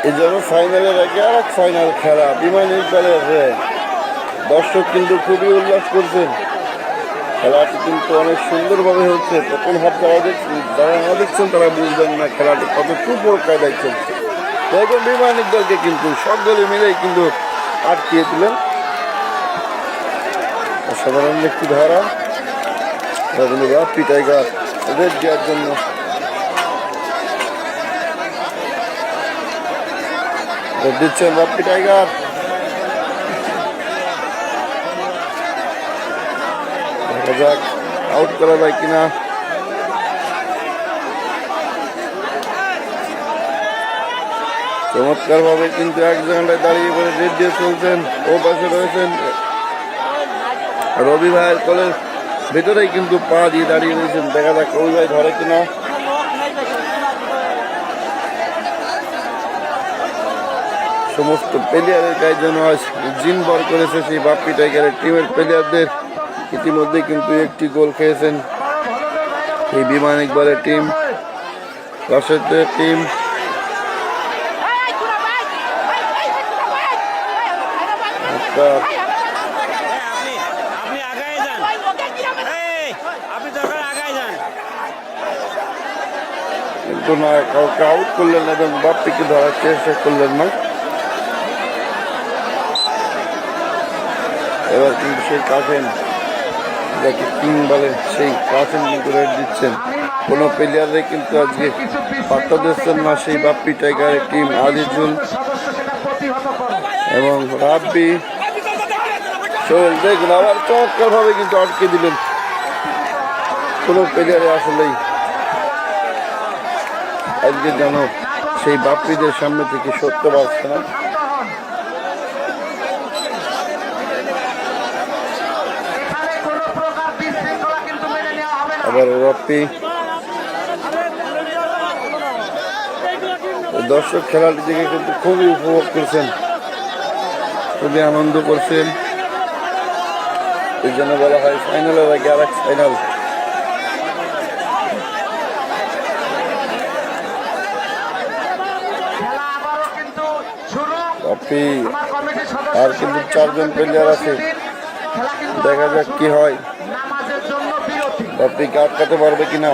এই জন্য ফাইনালের আগে আর এক ফাইনাল খেলা বিমান ইকবালের দর্শক কিন্তু খুবই উল্লাস করছেন। খেলাটি কিন্তু অনেক সুন্দরভাবে হচ্ছে। প্রথম হাফ যারা না দেখছেন তারা বুঝবেন না খেলাটি কতটুকু বড় কায়দায় চলছে। দেখুন বিমান ইকবালকে কিন্তু সকলে মিলেই কিন্তু আটকিয়ে দিলেন। অসাধারণ একটি ধারা রাপ্পি টাইগার রেড দেওয়ার জন্য দিচ্ছেন রাপ্পি টাইগার। দেখা যাক আউট করা যায় কিনা। চমৎকার ভাবে কিন্তু এক জায়গায় দাঁড়িয়ে করে রেড দিয়ে চলছেন। ও পাশে রয়েছেন রবি ভাইয়ের কলের ভেতরেই কিন্তু পা দিয়ে দাঁড়িয়ে রয়েছেন। দেখা যাক রবি ভাই ধরে কিনা। সমস্ত প্লেয়ারের গায়ে যেন আজ জিন বর করেছে সেই বাপ্পি টাইগারের টিমের প্লেয়ারদের। ইতিমধ্যে কিন্তু একটি গোল খেয়েছেন এই বিমান ইকবালের টিম, রাশেদের টিম। কিন্তু না, কাউকে আউট করলেন না এবং বাপ্পিকে ধরার চেষ্টা করলেন না। এবার কিন্তু সেই কাছেন যাকে কিং বলেন সেই কাছেন কিন্তু রেড দিচ্ছেন। কোনো প্লেয়ারে কিন্তু আজকে পাত্তা দিচ্ছেন না সেই বাপ্পি টাইগারের টিম। আজিজুল এবং রাব্বি সোহেল দেখুন আবার চমৎকার ভাবে কিন্তু আটকে দিলেন। কোনো প্লেয়ারে আসলেই আজকে যেন সেই বাপ্পিদের সামনে থেকে সত্য পাচ্ছে না। আবার রাপ্পি দর্শক খেলাটি দেখে কিন্তু খুবই উপভোগ করছেন, খুবই আনন্দ করছেন। এই জন্য বলা হয় ফাইনালের আগে আর এক ফাইনাল। বাপ্পি আর কিন্তু 4 জন প্লেয়ার আছে, দেখা যাক কি হয়। বাপ্পিকে আটকাতে পারবে কিনা।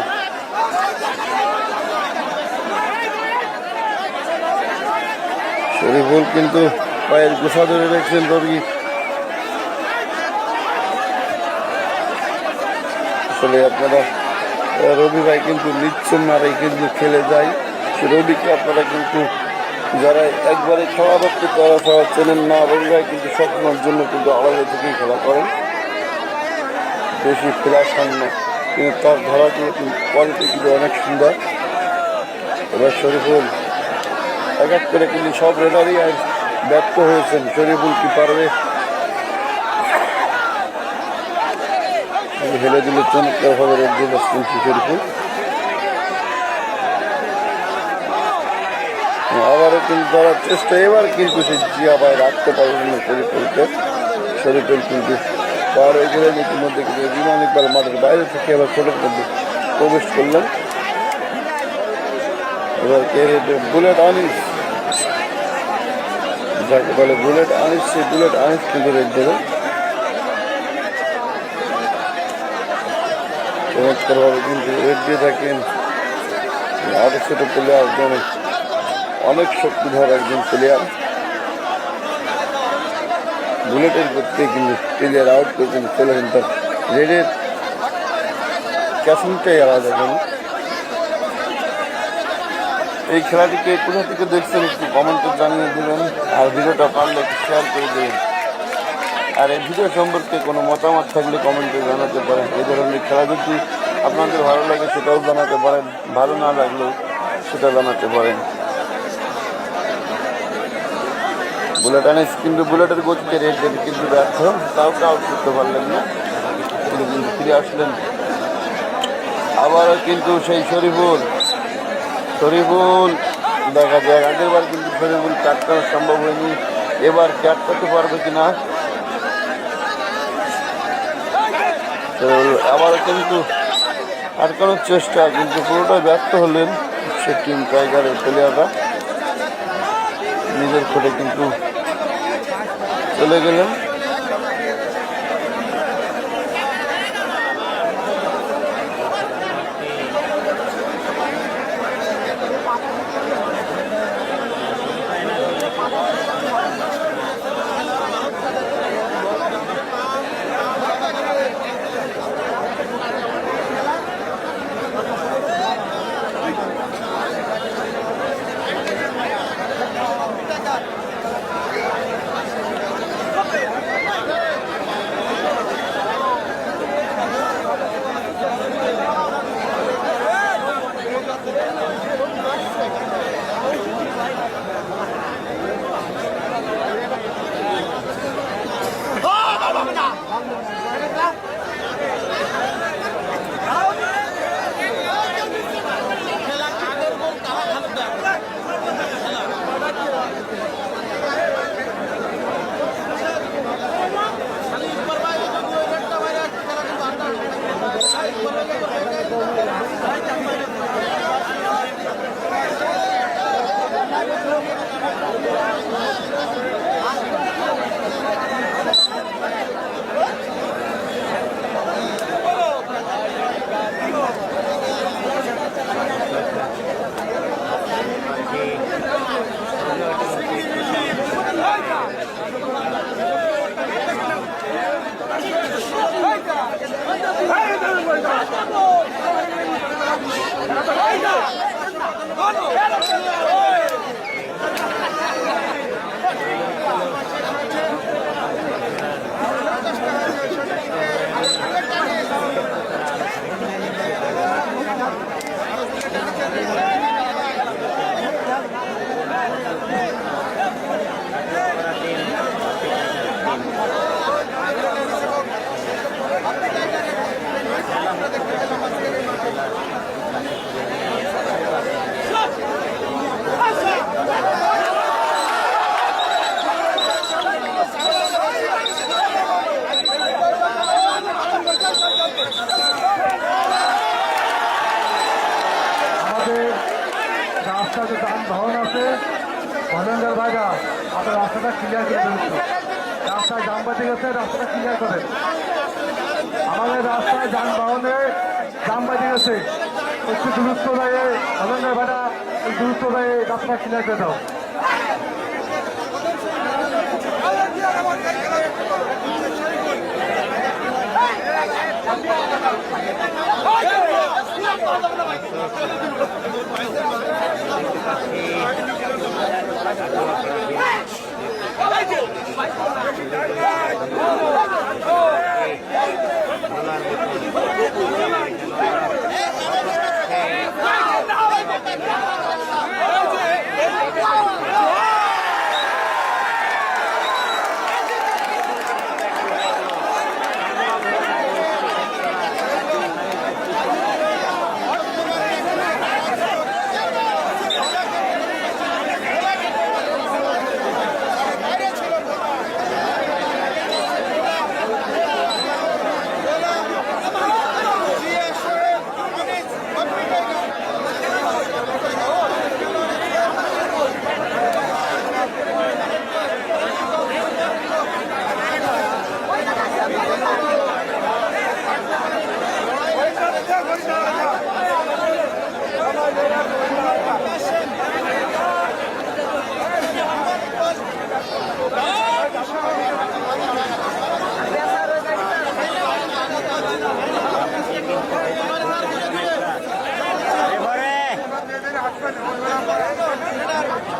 শরীফুল কিন্তু পায়ের গোসা ধরে রেখেছেন রবি। আসলে আপনারা রবি ভাই কিন্তু নিচ্ছেন না, কিন্তু খেলে যায়। রবিকে আপনারা কিন্তু যারা একবারে খেলা দেখতে তারা সবাই চেনেন না। রবি ভাই কিন্তু সবসময়ের জন্য কিন্তু আড়ালে থেকেই খেলা করেন, বেশি খেলার সামনে, কিন্তু তার ধরাটি কোয়ালিটি কিন্তু অনেক সুন্দর। এবার শরীফুল এক এক করে কিন্তু সব রেডারই আর ব্যর্থ হয়েছেন। শরীফুল কি পারবে? হেলে দিলে চমৎকার ভাবে রেড দিয়ে যাচ্ছেন শরীফুল। আবারও কিন্তু ধরার চেষ্টা, এবার কিন্তু সে জিয়া ভাই রাখতে পারবেন না শরীফুলকে। শরীফুল কিন্তু পার হয়ে গেলেন। ইতিমধ্যে কিন্তু বিমান ইকবাল মাঠের বাইরে থেকে এবার ছোটের মধ্যে প্রবেশ করলেন। এবার কে বুলেট আনিস, যাকে বলে বুলেট আনিস, সেই বুলেট আনিস কিন্তু রেড দেবে। চমৎকারভাবে কিন্তু রেড দিয়ে থাকেন। আরো ছোট প্লেয়ার অনেক শক্তিধর একজন প্লেয়ার। বুলেটের করতে কিন্তু প্লেয়ার আউট করে কিন্তু চলে গেলেন। তার রেডের ক্যাসিংটাই আলাদা। এই খেলাটিকে কোথা থেকে দেখছেন একটু কমেন্টে জানিয়ে দেবেন, আর ভিডিওটা পারলে একটু শেয়ার করে দেবেন। আর এই ভিডিও সম্পর্কে কোনো মতামত থাকলে কমেন্টে জানাতে পারেন। এই ধরনের খেলা যদি আপনাদের ভালো লাগে সেটাও জানাতে পারেন, ভালো না লাগলেও সেটা জানাতে পারেন। বুলেট আনিস কিন্তু বুলেটের গতিতে রেড দেবে কিন্তু ব্যর্থ, কাউকে আউট করতে পারলেন না। তিনি কিন্তু ফিরে আসলেন। আবারও কিন্তু সেই শরীফুল দেখা যায় আগের বার কিন্তু শরীফুল কাটকানো সম্ভব হয়নি, এবার কাটকাতে পারবে কিনা। আবারও কিন্তু আটকানোর চেষ্টা, কিন্তু পুরোটাই ব্যর্থ হলেন সে টিম টাইগারের প্লেয়াররা। নিজের খোঁজে কিন্তু চলে গেলেন। রাস্তাতে যানবাহন আছে ভলেন্টার ভাইরা আপনার রাস্তাটা ক্লিয়ার করে দিচ্ছ। রাস্তায় জাম বেঁধে গেছে, রাস্তাটা ক্লিয়ার করে। আমাদের রাস্তায় যানবাহনে জাম বেঁধে গেছে, একটু দূরত্ব দেয় ভলেন্টার ভাইরা, এই দূরত্ব দেয় রাস্তাটা ক্লিয়ার করে দাও।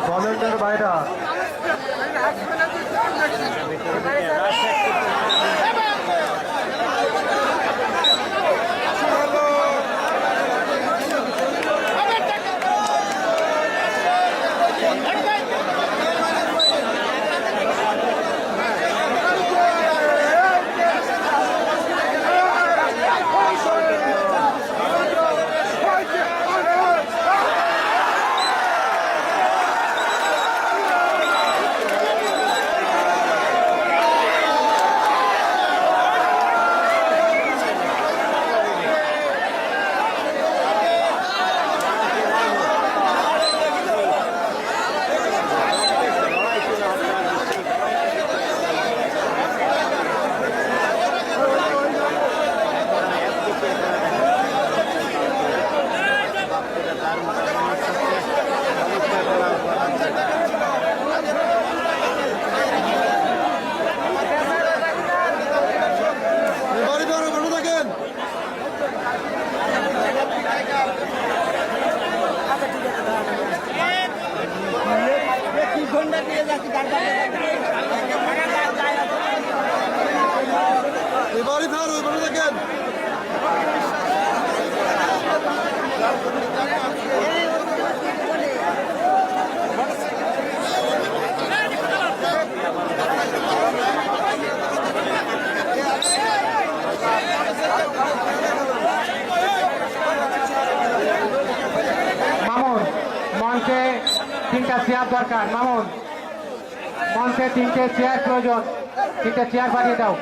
ভলেন্টার ভাইরা মঞ্চে 3টা চেয়ার দরকার। মামুন, মঞ্চে 3টে চেয়ার প্রয়োজন, 3টে চেয়ার বাড়িয়ে দাও।